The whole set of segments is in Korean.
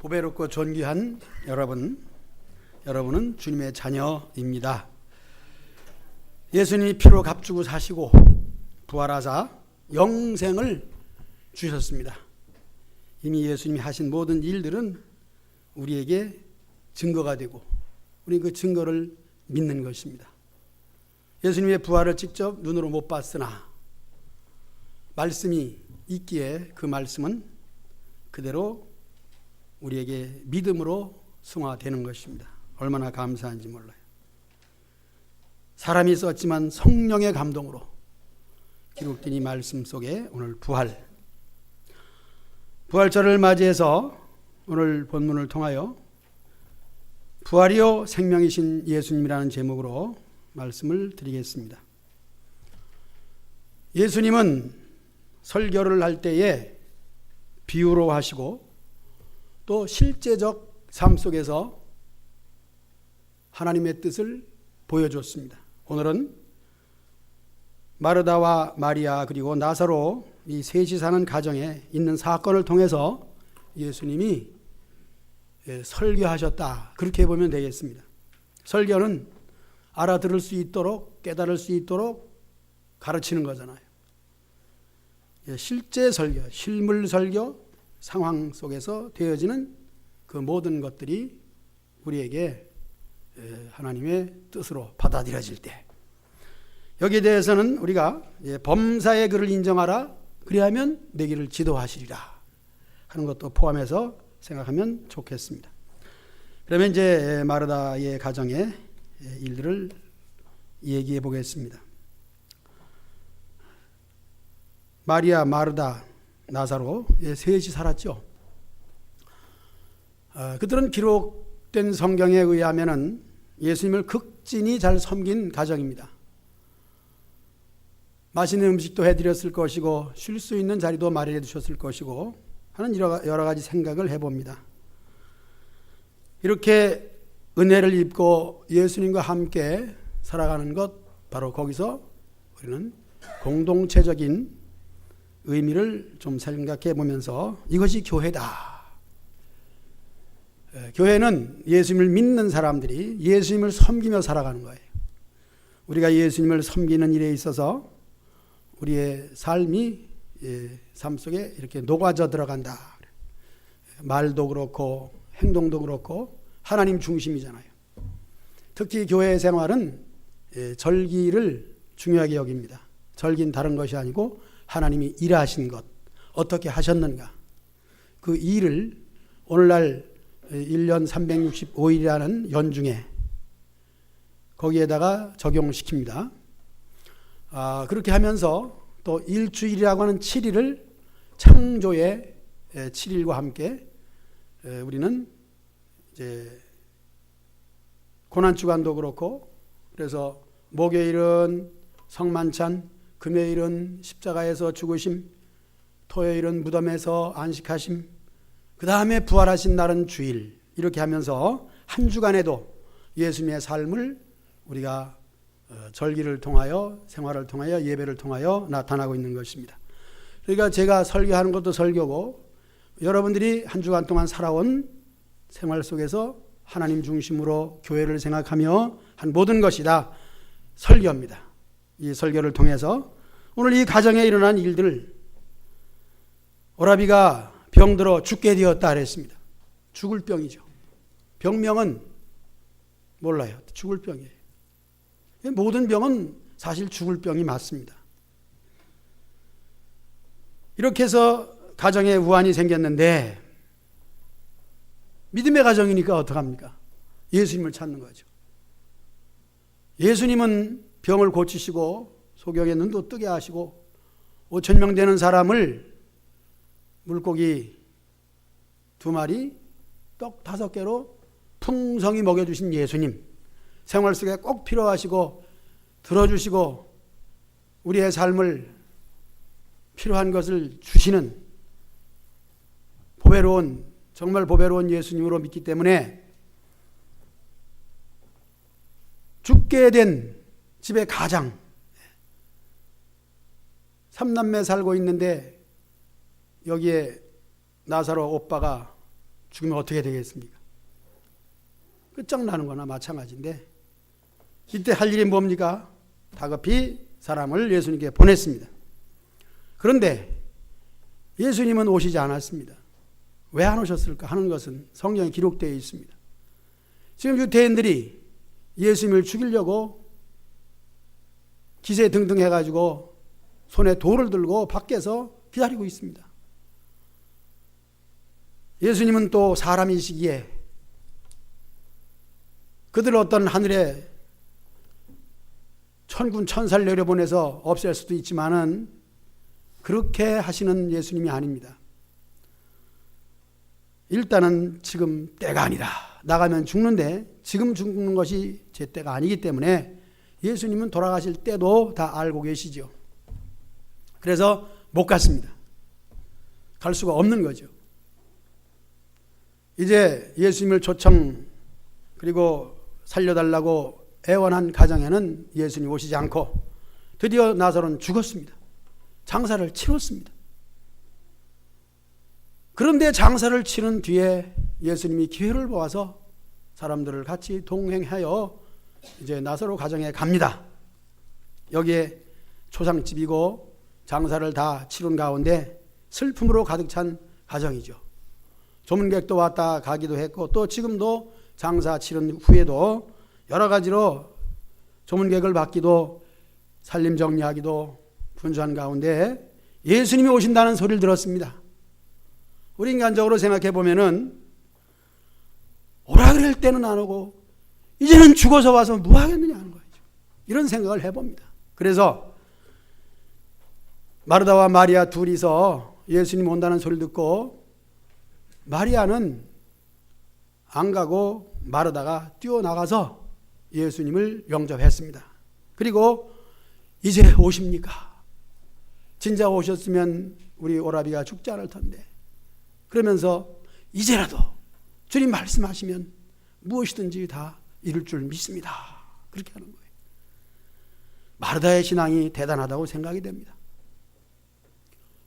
보배롭고 존귀한 여러분은 주님의 자녀입니다. 예수님이 피로 값주고 사시고 부활하사 영생을 주셨습니다. 이미 예수님이 하신 모든 일들은 우리에게 증거가 되고 우리는 그 증거를 믿는 것입니다. 예수님의 부활을 직접 눈으로 못 봤으나 말씀이 있기에 그 말씀은 그대로 우리에게 믿음으로 승화되는 것입니다. 얼마나 감사한지 몰라요. 사람이 썼지만 성령의 감동으로 기록된 이 말씀 속에 오늘 부활절을 맞이해서 오늘 본문을 통하여 부활이요 생명이신 예수님이라는 제목으로 말씀을 드리겠습니다. 예수님은 설교를 할 때에 비유로 하시고 또 실제적 삶 속에서 하나님의 뜻을 보여줬습니다. 오늘은 마르다와 마리아 그리고 나사로 이 셋이 사는 가정에 있는 사건을 통해서 예수님이 설교하셨다, 그렇게 보면 되겠습니다. 설교는 알아들을 수 있도록 깨달을 수 있도록 가르치는 거잖아요. 실제 설교, 실물 설교, 상황 속에서 되어지는 그 모든 것들이 우리에게 하나님의 뜻으로 받아들여질 때, 여기에 대해서는 우리가 범사의 그를 인정하라, 그리하면 내 길을 지도하시리라 하는 것도 포함해서 생각하면 좋겠습니다. 그러면 이제 마르다의 가정의 일들을 얘기해 보겠습니다. 마리아, 마르다, 나사로 셋이 살았죠. 그들은 기록된 성경에 의하면 예수님을 극진히 잘 섬긴 가정입니다. 맛있는 음식도 해드렸을 것이고 쉴 수 있는 자리도 마련해 두셨을 것이고 하는 여러 가지 생각을 해봅니다. 이렇게 은혜를 입고 예수님과 함께 살아가는 것, 바로 거기서 우리는 공동체적인 의미를 좀 생각해 보면서 이것이 교회다. 교회는 예수님을 믿는 사람들이 예수님을 섬기며 살아가는 거예요. 우리가 예수님을 섬기는 일에 있어서 우리의 삶이 삶 속에 이렇게 녹아져 들어간다. 말도 그렇고 행동도 그렇고 하나님 중심이잖아요. 특히 교회 생활은 절기를 중요하게 여깁니다. 절기는 다른 것이 아니고 하나님이 일하신 것, 어떻게 하셨는가, 그 일을 오늘날 1년 365일이라는 연중에 거기에다가 적용시킵니다. 그렇게 하면서 또 일주일이라고 하는 7일을 창조의 7일과 함께 우리는 이제 고난주간도 그렇고, 그래서 목요일은 성만찬, 금요일은 십자가에서 죽으심, 토요일은 무덤에서 안식하심, 그 다음에 부활하신 날은 주일, 이렇게 하면서 한 주간에도 예수님의 삶을 우리가 절기를 통하여, 생활을 통하여, 예배를 통하여 나타나고 있는 것입니다. 그러니까 제가 설교하는 것도 설교고, 여러분들이 한 주간 동안 살아온 생활 속에서 하나님 중심으로 교회를 생각하며 한 모든 것이 다 설교입니다. 이 설교를 통해서 오늘 이 가정에 일어난 일들을, 오라비가 병들어 죽게 되었다 그랬습니다. 죽을 병이죠. 병명은 몰라요. 죽을 병이에요. 모든 병은 사실 죽을 병이 맞습니다. 이렇게 해서 가정에 우환이 생겼는데, 믿음의 가정이니까 어떡합니까? 예수님을 찾는 거죠. 예수님은 병을 고치시고 소경의 눈도 뜨게 하시고 5,000명 되는 사람을 물고기 2마리, 떡 5개로 풍성히 먹여주신 예수님, 생활 속에 꼭 필요하시고 들어주시고 우리의 삶을 필요한 것을 주시는 정말 보배로운 예수님으로 믿기 때문에 죽게 된 집의 가장, 3남매 살고 있는데 여기에 나사로 오빠가 죽으면 어떻게 되겠습니까? 끝장나는 거나 마찬가지인데 이때 할 일이 뭡니까? 다급히 사람을 예수님께 보냈습니다. 그런데 예수님은 오시지 않았습니다. 왜 안 오셨을까 하는 것은 성경에 기록되어 있습니다. 지금 유대인들이 예수님을 죽이려고 기세등등 해가지고 손에 돌을 들고 밖에서 기다리고 있습니다. 예수님은 또 사람이시기에 그들 어떤 하늘에 천군 천사를 내려보내서 없앨 수도 있지만은 그렇게 하시는 예수님이 아닙니다. 일단은 지금 때가 아니다. 나가면 죽는데 지금 죽는 것이 제 때가 아니기 때문에 예수님은 돌아가실 때도 다 알고 계시죠. 그래서 못 갔습니다. 갈 수가 없는 거죠. 이제 예수님을 초청 그리고 살려달라고 애원한 가정에는 예수님이 오시지 않고 드디어 나사로는 죽었습니다. 장사를 치렀습니다. 그런데 장사를 치른 뒤에 예수님이 기회를 보아서 사람들을 같이 동행하여 이제 나사로 가정에 갑니다. 여기에 초상집이고 장사를 다 치른 가운데 슬픔으로 가득 찬 가정이죠. 조문객도 왔다 가기도 했고 또 지금도 장사 치른 후에도 여러 가지로 조문객을 받기도 살림 정리하기도 분주한 가운데 예수님이 오신다는 소리를 들었습니다. 우리 인간적으로 생각해 보면은 오라 그럴 때는 안 오고 이제는 죽어서 와서 뭐 하겠느냐 하는 거죠. 이런 생각을 해봅니다. 그래서 마르다와 마리아 둘이서 예수님 온다는 소리를 듣고 마리아는 안 가고 마르다가 뛰어나가서 예수님을 영접했습니다. 그리고 이제 오십니까? 진짜 오셨으면 우리 오라비가 죽지 않을 텐데 그러면서 이제라도 주님 말씀하시면 무엇이든지 다 이룰 줄 믿습니다. 그렇게 하는 거예요. 마르다의 신앙이 대단하다고 생각이 됩니다.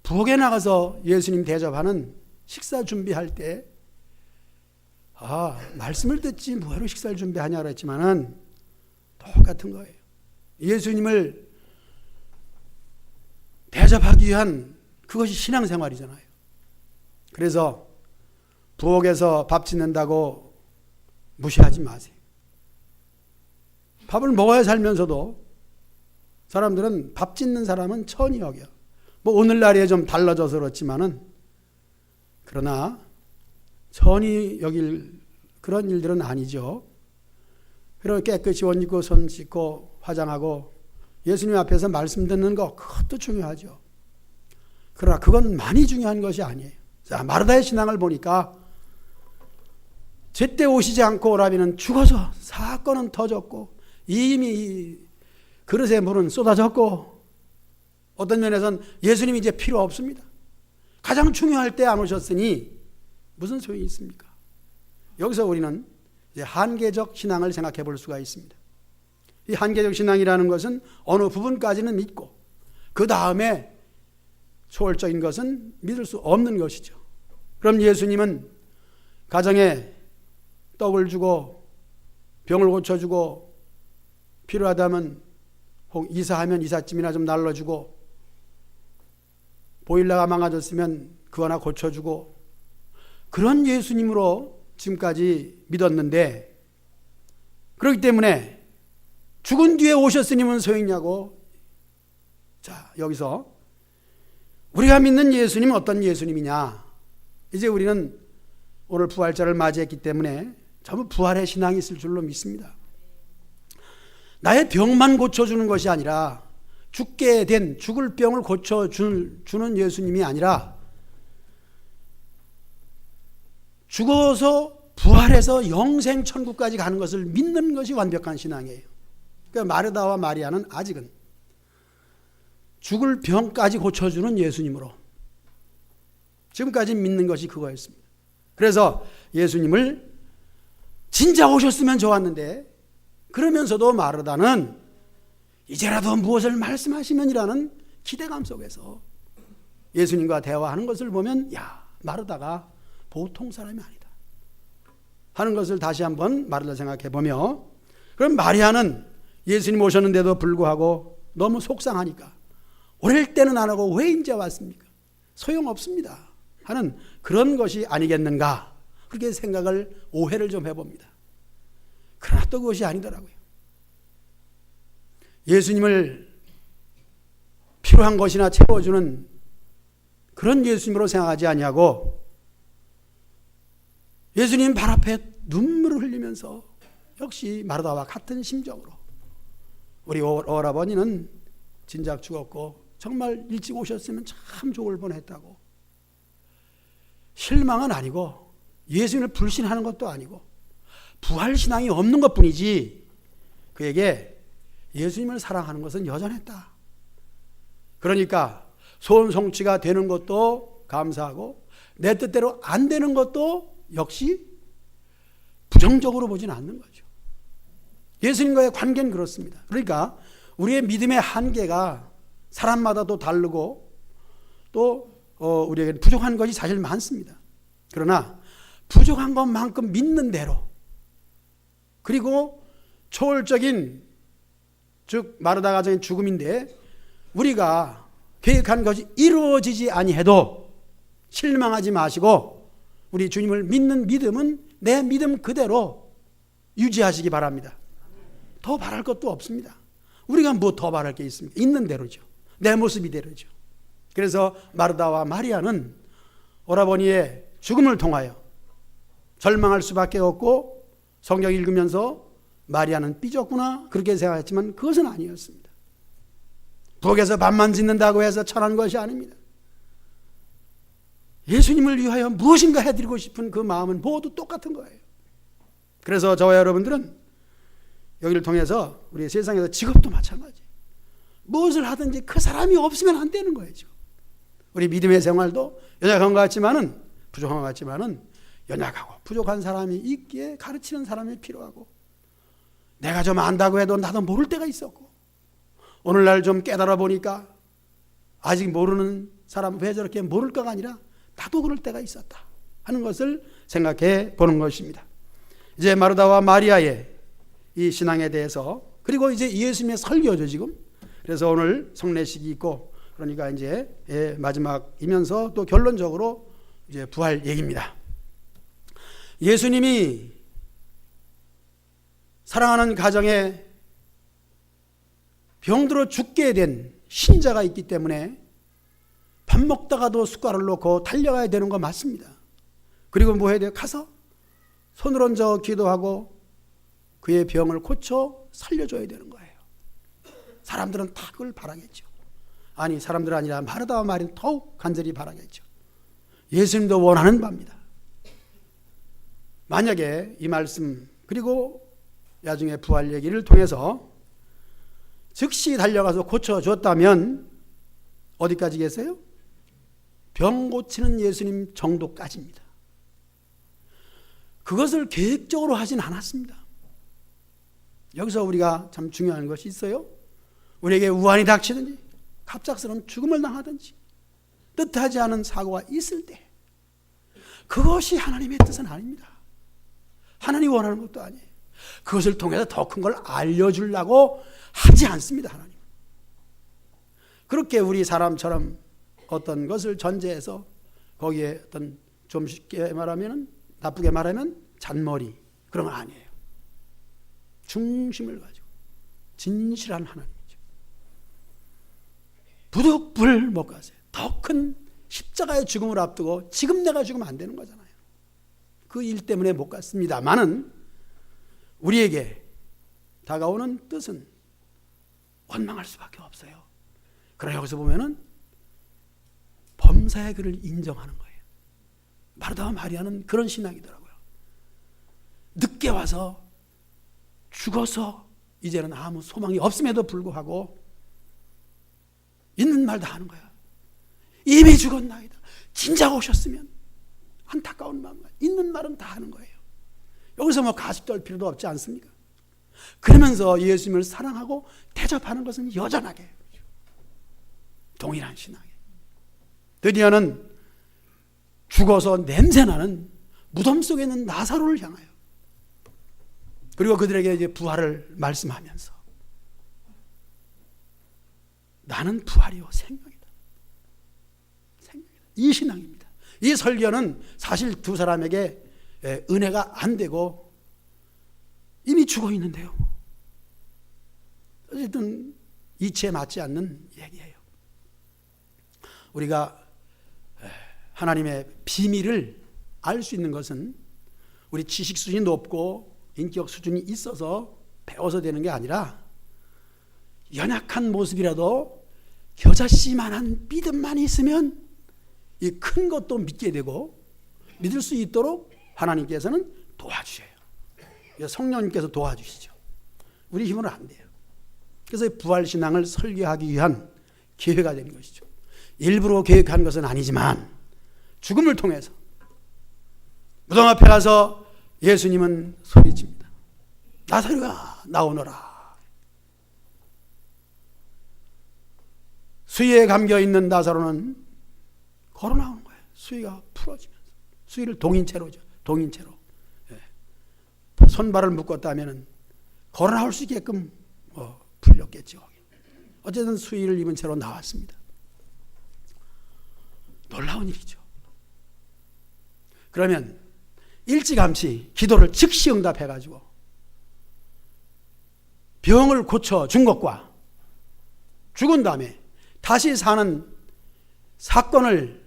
부엌에 나가서 예수님 대접하는 식사 준비할 때 말씀을 듣지 뭐하러 식사를 준비하냐 그랬지만은 똑같은 거예요. 예수님을 대접하기 위한 그것이 신앙생활이잖아요. 그래서 부엌에서 밥 짓는다고 무시하지 마세요. 밥을 먹어야 살면서도 사람들은 밥 짓는 사람은 천히 여겨. 뭐 오늘날에 좀 달라져서 그렇지만은 그러나 천히 여길 그런 일들은 아니죠. 그리고 깨끗이 옷 입고 손 씻고 화장하고 예수님 앞에서 말씀 듣는 거 그것도 중요하죠. 그러나 그건 많이 중요한 것이 아니에요. 자, 마르다의 신앙을 보니까 제때 오시지 않고 오라비는 죽어서 사건은 터졌고 이미 그릇에 물은 쏟아졌고 어떤 면에서는 예수님이 이제 필요 없습니다. 가장 중요할 때 안 오셨으니 무슨 소용이 있습니까? 여기서 우리는 이제 한계적 신앙을 생각해 볼 수가 있습니다. 이 한계적 신앙이라는 것은 어느 부분까지는 믿고 그 다음에 초월적인 것은 믿을 수 없는 것이죠. 그럼 예수님은 가정에 떡을 주고 병을 고쳐주고 필요하다면 혹 이사하면 이삿짐이나 좀 날라주고 보일러가 망가졌으면 그거 하나 고쳐주고 그런 예수님으로 지금까지 믿었는데 그렇기 때문에 죽은 뒤에 오셨으니 무슨 소용이냐고. 자, 여기서 우리가 믿는 예수님은 어떤 예수님이냐. 이제 우리는 오늘 부활절을 맞이했기 때문에 전부 부활의 신앙이 있을 줄로 믿습니다. 나의 병만 고쳐주는 것이 아니라 죽게 된 죽을 병을 고쳐주는 예수님이 아니라 죽어서 부활해서 영생 천국까지 가는 것을 믿는 것이 완벽한 신앙이에요. 그러니까 마르다와 마리아는 아직은 죽을 병까지 고쳐주는 예수님으로 지금까지 믿는 것이 그거였습니다. 그래서 예수님을 진짜 오셨으면 좋았는데 그러면서도 마르다는 이제라도 무엇을 말씀하시면이라는 기대감 속에서 예수님과 대화하는 것을 보면 야, 마르다가 보통 사람이 아니다. 하는 것을 다시 한번 말을 생각해 보며, 그럼 마리아는 예수님 오셨는데도 불구하고 너무 속상하니까 어릴 때는 안 하고 왜 이제 왔습니까? 소용없습니다 하는 그런 것이 아니겠는가, 그렇게 생각을, 오해를 좀 해봅니다. 그러나 또 그것이 아니더라고요. 예수님을 필요한 것이나 채워주는 그런 예수님으로 생각하지 아니하고 예수님 발 앞에 눈물을 흘리면서 역시 마르다와 같은 심정으로, 우리 오라버니는 진작 죽었고 정말 일찍 오셨으면 참 좋을 뻔했다고, 실망은 아니고 예수님을 불신하는 것도 아니고 부활신앙이 없는 것뿐이지 그에게 예수님을 사랑하는 것은 여전했다. 그러니까 소원 성취가 되는 것도 감사하고 내 뜻대로 안 되는 것도 역시 부정적으로 보지는 않는 거죠. 예수님과의 관계는 그렇습니다. 그러니까 우리의 믿음의 한계가 사람마다 또 다르고 또 우리에게 부족한 것이 사실 많습니다. 그러나 부족한 것만큼 믿는 대로, 그리고 초월적인, 즉 마르다 가정의 죽음인데 우리가 계획한 것이 이루어지지 아니해도 실망하지 마시고 우리 주님을 믿는 믿음은 내 믿음 그대로 유지하시기 바랍니다. 더 바랄 것도 없습니다. 우리가 뭐 더 바랄 게 있습니까? 있는 대로죠. 내 모습 이대로죠. 그래서 마르다와 마리아는 오라버니의 죽음을 통하여 절망할 수밖에 없고, 성경 읽으면서 마리아는 삐졌구나 그렇게 생각했지만 그것은 아니었습니다. 부엌에서 밥만 짓는다고 해서 천한 것이 아닙니다. 예수님을 위하여 무엇인가 해드리고 싶은 그 마음은 모두 똑같은 거예요. 그래서 저와 여러분들은 여기를 통해서 우리 세상에서 직업도 마찬가지, 무엇을 하든지 그 사람이 없으면 안 되는 거예요. 지금 우리 믿음의 생활도 연약한 것 같지만은, 부족한 것 같지만은 연약하고 부족한 사람이 있기에 가르치는 사람이 필요하고, 내가 좀 안다고 해도 나도 모를 때가 있었고, 오늘날 좀 깨달아 보니까 아직 모르는 사람 왜 저렇게 모를까가 아니라 나도 그럴 때가 있었다 하는 것을 생각해 보는 것입니다. 이제 마르다와 마리아의 이 신앙에 대해서, 그리고 이제 예수님의 설교죠 지금. 그래서 오늘 성례식이 있고, 그러니까 이제 마지막이면서 또 결론적으로 이제 부활 얘기입니다. 예수님이 사랑하는 가정에 병들어 죽게 된 신자가 있기 때문에 밥 먹다가도 숟가락을 놓고 달려가야 되는 거 맞습니다. 그리고 뭐 해야 돼요? 가서 손을 얹어 기도하고 그의 병을 고쳐 살려줘야 되는 거예요. 사람들은 다 그걸 바라겠죠. 아니, 사람들 아니라 마르다와 마리아는 더욱 간절히 바라겠죠. 예수님도 원하는 바입니다. 만약에 이 말씀 그리고 나중에 부활 얘기를 통해서 즉시 달려가서 고쳐줬다면 어디까지 계세요? 병 고치는 예수님 정도까지입니다. 그것을 계획적으로 하진 않았습니다. 여기서 우리가 참 중요한 것이 있어요. 우리에게 우환이 닥치든지 갑작스러운 죽음을 당하든지 뜻하지 않은 사고가 있을 때 그것이 하나님의 뜻은 아닙니다. 하나님이 원하는 것도 아니에요. 그것을 통해서 더 큰 걸 알려주려고 하지 않습니다. 하나님. 그렇게 우리 사람처럼 어떤 것을 전제해서 거기에 어떤, 좀 쉽게 말하면, 나쁘게 말하면 잔머리, 그런 건 아니에요. 중심을 가지고 진실한 하나님이죠. 부득불 못 가세요. 더 큰 십자가의 죽음을 앞두고 지금 내가 죽으면 안 되는 거잖아요. 그 일 때문에 못 갔습니다만은 우리에게 다가오는 뜻은 원망할 수밖에 없어요. 그러나 여기서 보면은 범사의 그를 인정하는 거예요. 마르다와 마리아는 그런 신앙이더라고요. 늦게 와서 죽어서 이제는 아무 소망이 없음에도 불구하고 있는 말 다 하는 거야. 이미 죽었나이다. 진작 오셨으면. 안타까운 마음과 있는 말은 다 하는 거예요. 여기서 뭐 가식 떨 필요도 없지 않습니까? 그러면서 예수님을 사랑하고 대접하는 것은 여전하게 동일한 신앙이에요. 드디어는 죽어서 냄새나는 무덤 속에 있는 나사로를 향하여 그리고 그들에게 이제 부활을 말씀하면서 나는 부활이요 생명이다. 생명이다. 이 신앙입니다. 이 설교는 사실 두 사람에게 은혜가 안 되고 이미 죽어 있는데요. 어쨌든 이치에 맞지 않는 얘기예요. 우리가 하나님의 비밀을 알 수 있는 것은 우리 지식 수준이 높고 인격 수준이 있어서 배워서 되는 게 아니라 연약한 모습이라도 겨자씨만한 믿음만 있으면 이 큰 것도 믿게 되고 믿을 수 있도록 하나님께서는 도와주셔요. 성령님께서 도와주시죠. 우리 힘으로는 안 돼요. 그래서 부활신앙을 설교하기 위한 기회가 되는 것이죠. 일부러 계획한 것은 아니지만 죽음을 통해서 무덤 앞에 가서 예수님은 소리칩니다. 나사로가 나오너라. 수위에 감겨있는 나사로는 걸어 나오는 거예요. 수위가 풀어지면서. 수위를 동인체로죠. 동인체로. 손발을 묶었다면 걸어 나올 수 있게끔 풀렸겠죠. 어쨌든 수위를 입은 채로 나왔습니다. 놀라운 일이죠. 그러면 일찌감치 기도를 즉시 응답해가지고 병을 고쳐준 것과 죽은 다음에 다시 사는 사건을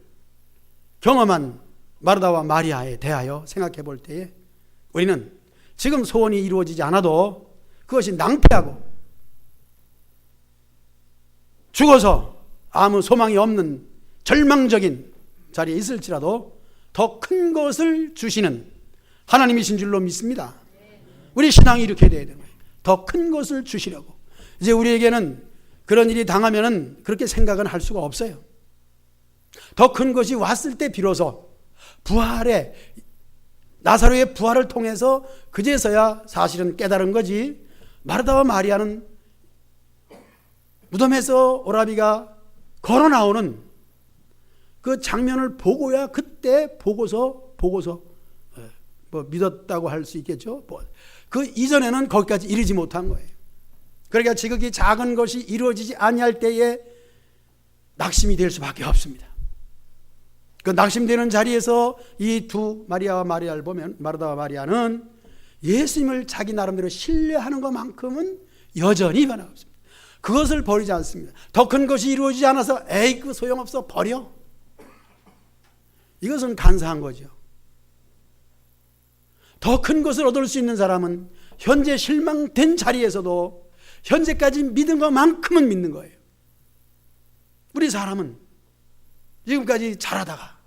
경험한 마르다와 마리아에 대하여 생각해 볼 때에 우리는 지금 소원이 이루어지지 않아도 그것이 낭패하고 죽어서 아무 소망이 없는 절망적인 자리에 있을지라도 더 큰 것을 주시는 하나님이신 줄로 믿습니다. 우리 신앙이 이렇게 돼야 되는 거예요. 더 큰 것을 주시려고. 이제 우리에게는 그런 일이 당하면은 그렇게 생각은 할 수가 없어요. 더 큰 것이 왔을 때 비로소 부활의 나사로의 부활을 통해서 그제서야 사실은 깨달은 거지. 마르다와 마리아는 무덤에서 오라비가 걸어 나오는 그 장면을 보고야 그때 보고서 뭐 믿었다고 할 수 있겠죠. 그 이전에는 거기까지 이르지 못한 거예요. 그러니까 지극히 작은 것이 이루어지지 아니할 때에 낙심이 될 수밖에 없습니다. 그 낙심되는 자리에서 이 두 마리아와 마리아를 보면 마르다와 마리아는 예수님을 자기 나름대로 신뢰하는 것만큼은 여전히 변함없습니다. 그것을 버리지 않습니다. 더 큰 것이 이루어지지 않아서 에이 그 소용없어 버려. 이것은 간사한 거죠. 더 큰 것을 얻을 수 있는 사람은 현재 실망된 자리에서도 현재까지 믿은 것만큼은 믿는 거예요. 우리 사람은 지금까지 잘하다가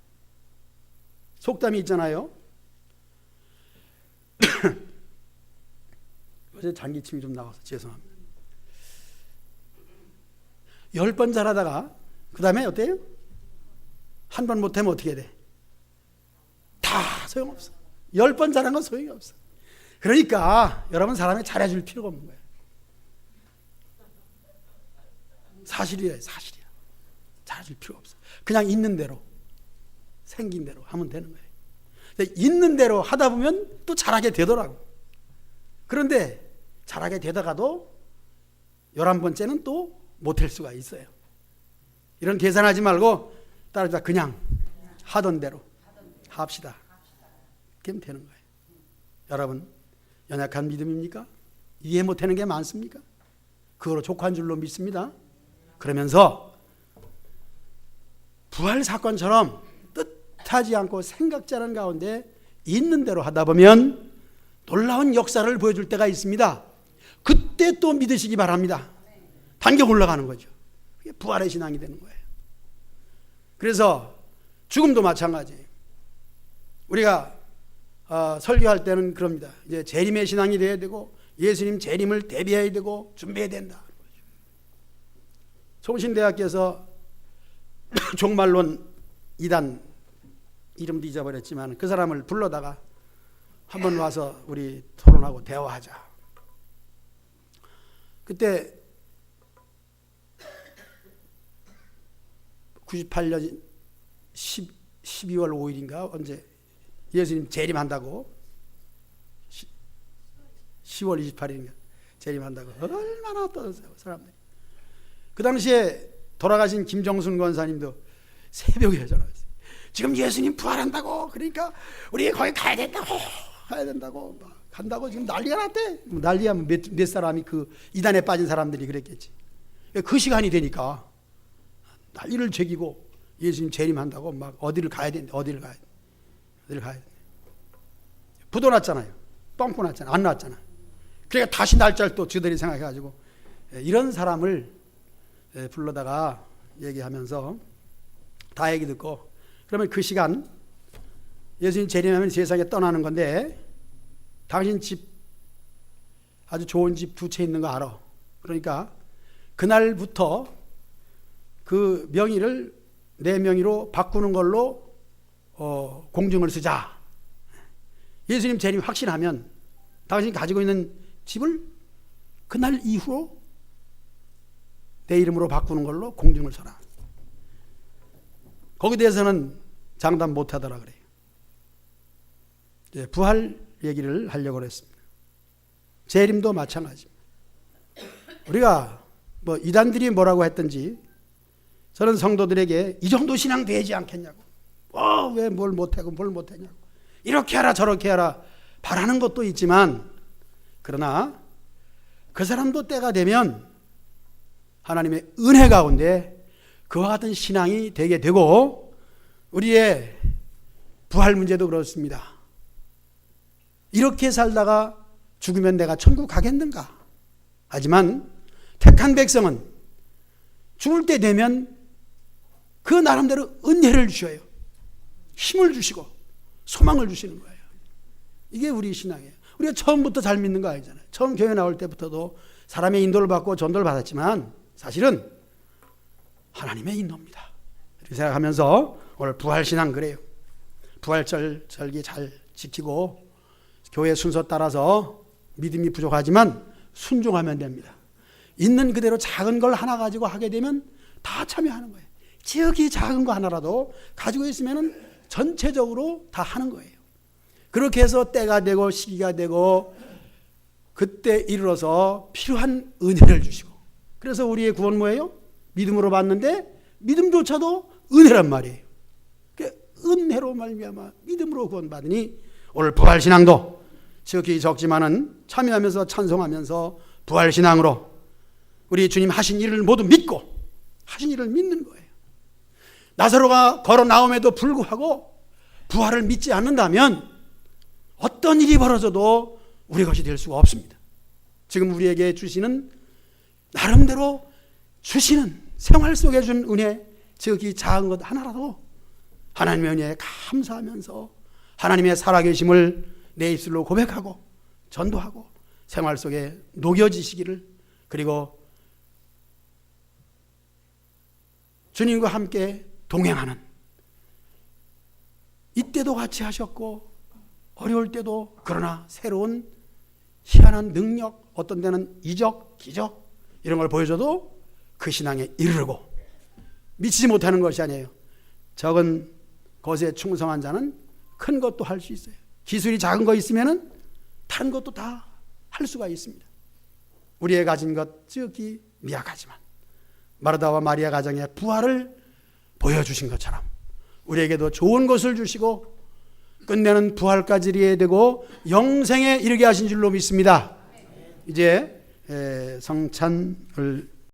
속담이 있잖아요. 어제 장기침이 좀 나와서 죄송합니다. 10번 잘하다가 그 다음에 어때요? 한 번 못하면 어떻게 돼? 다 소용없어. 10번 잘한 건 소용이 없어. 그러니까 여러분 사람이 잘해줄 필요가 없는 거예요. 사실이에요. 사실이야. 잘해줄 필요가 없어. 그냥 있는 대로 생긴 대로 하면 되는 거예요. 근데 있는 대로 하다 보면 또 잘하게 되더라고. 그런데 잘하게 되다가도 11번째는 또 못할 수가 있어요. 이런 계산하지 말고 따라서 그냥 하던 대로 합시다. 그럼 되는 거예요. 여러분 연약한 믿음입니까? 이해 못하는 게 많습니까? 그거로 족한 줄로 믿습니다. 그러면서 부활 사건처럼 뜻하지 않고 생각지 않은 가운데 있는 대로 하다 보면 놀라운 역사를 보여줄 때가 있습니다. 그때 또 믿으시기 바랍니다. 단계 올라가는 거죠. 그게 부활의 신앙이 되는 거예요. 그래서 죽음도 마찬가지예요. 우리가 설교할 때는 그럽니다. 이제 재림의 신앙이 돼야 되고 예수님 재림을 대비해야 되고 준비해야 된다. 성신대학교에서 종말론 2단 이름도 잊어버렸지만 그 사람을 불러다가 한번 와서 우리 토론하고 대화하자. 그때 98년 12월 5일인가 언제 예수님 재림한다고 10월 10월 28일인가 재림한다고 얼마나 떠들었어요 사람들이. 그 당시에 돌아가신 김정순 권사님도 새벽에 전화했어요. 지금 예수님 부활한다고, 그러니까 우리 거기 가야 된다고 막 간다고 지금 난리가 났대. 난리야. 몇 사람이 그 이단에 빠진 사람들이 그랬겠지. 그 시간이 되니까 난리를 제기고 예수님 재림한다고 막 어디를 가야 된대. 어디를 가야 돼. 부도 났잖아요. 뻥꾸 났잖아요. 안 났잖아요. 그러니까 다시 날짜를 또 저들이 생각해가지고 이런 사람을 불러다가 얘기하면서 다 얘기 듣고, 그러면 그 시간 예수님 재림하면 세상에 떠나는 건데 당신 집 아주 좋은 집 2채 있는 거 알아. 그러니까 그날부터 그 명의를 내 명의로 바꾸는 걸로 공증을 쓰자. 예수님 재림 확신하면 당신이 가지고 있는 집을 그날 이후로 내 이름으로 바꾸는 걸로 공증을 서라. 거기에 대해서는 장담 못하더라 그래요. 부활 얘기를 하려고 그랬습니다. 재림도 마찬가지입니다. 우리가 뭐 이단들이 뭐라고 했든지 저는 성도들에게 이 정도 신앙 되지 않겠냐고, 왜 뭘 못하고 뭘 못했냐고, 이렇게 하라 저렇게 하라 바라는 것도 있지만, 그러나 그 사람도 때가 되면 하나님의 은혜 가운데 그와 같은 신앙이 되게 되고, 우리의 부활 문제도 그렇습니다. 이렇게 살다가 죽으면 내가 천국 가겠는가? 하지만 택한 백성은 죽을 때 되면 그 나름대로 은혜를 주셔요. 힘을 주시고 소망을 주시는 거예요. 이게 우리 신앙이에요. 우리가 처음부터 잘 믿는 거 아니잖아요. 처음 교회 나올 때부터도 사람의 인도를 받고 전도를 받았지만 사실은 하나님의 인도입니다. 이렇게 생각하면서 오늘 부활신앙 그래요. 부활절 절기 잘 지키고 교회 순서 따라서 믿음이 부족하지만 순종하면 됩니다. 있는 그대로 작은 걸 하나 가지고 하게 되면 다 참여하는 거예요. 지극히 작은 거 하나라도 가지고 있으면 전체적으로 다 하는 거예요. 그렇게 해서 때가 되고 시기가 되고 그때 이르러서 필요한 은혜를 주시고, 그래서 우리의 구원 뭐예요? 믿음으로 받는데 믿음조차도 은혜란 말이에요. 은혜로 말미암아 믿음으로 구원받으니 오늘 부활신앙도 지극히 적지만은 참여하면서 찬송하면서 부활신앙으로 우리 주님 하신 일을 모두 믿고 하신 일을 믿는 거예요. 나사로가 걸어 나옴에도 불구하고 부활을 믿지 않는다면 어떤 일이 벌어져도 우리 것이 될 수가 없습니다. 지금 우리에게 주시는 나름대로 주시는 생활 속에 준 은혜, 지극히 작은 것 하나라도 하나님의 은혜에 감사하면서 하나님의 살아계심을 내 입술로 고백하고 전도하고 생활 속에 녹여지시기를, 그리고 주님과 함께 동행하는, 이때도 같이 하셨고 어려울 때도, 그러나 새로운 희한한 능력, 어떤 데는 이적, 기적 이런 걸 보여줘도 그 신앙에 이르르고, 미치지 못하는 것이 아니에요. 적은 것에 충성한 자는 큰 것도 할 수 있어요. 기술이 작은 거 있으면은 다른 것도 다 할 수가 있습니다. 우리의 가진 것 지극히 미약하지만 마르다와 마리아 가정의 부활을 보여주신 것처럼 우리에게도 좋은 것을 주시고 끝내는 부활까지 이르게 되고 영생에 이르게 하신 줄로 믿습니다. 이제 성찬을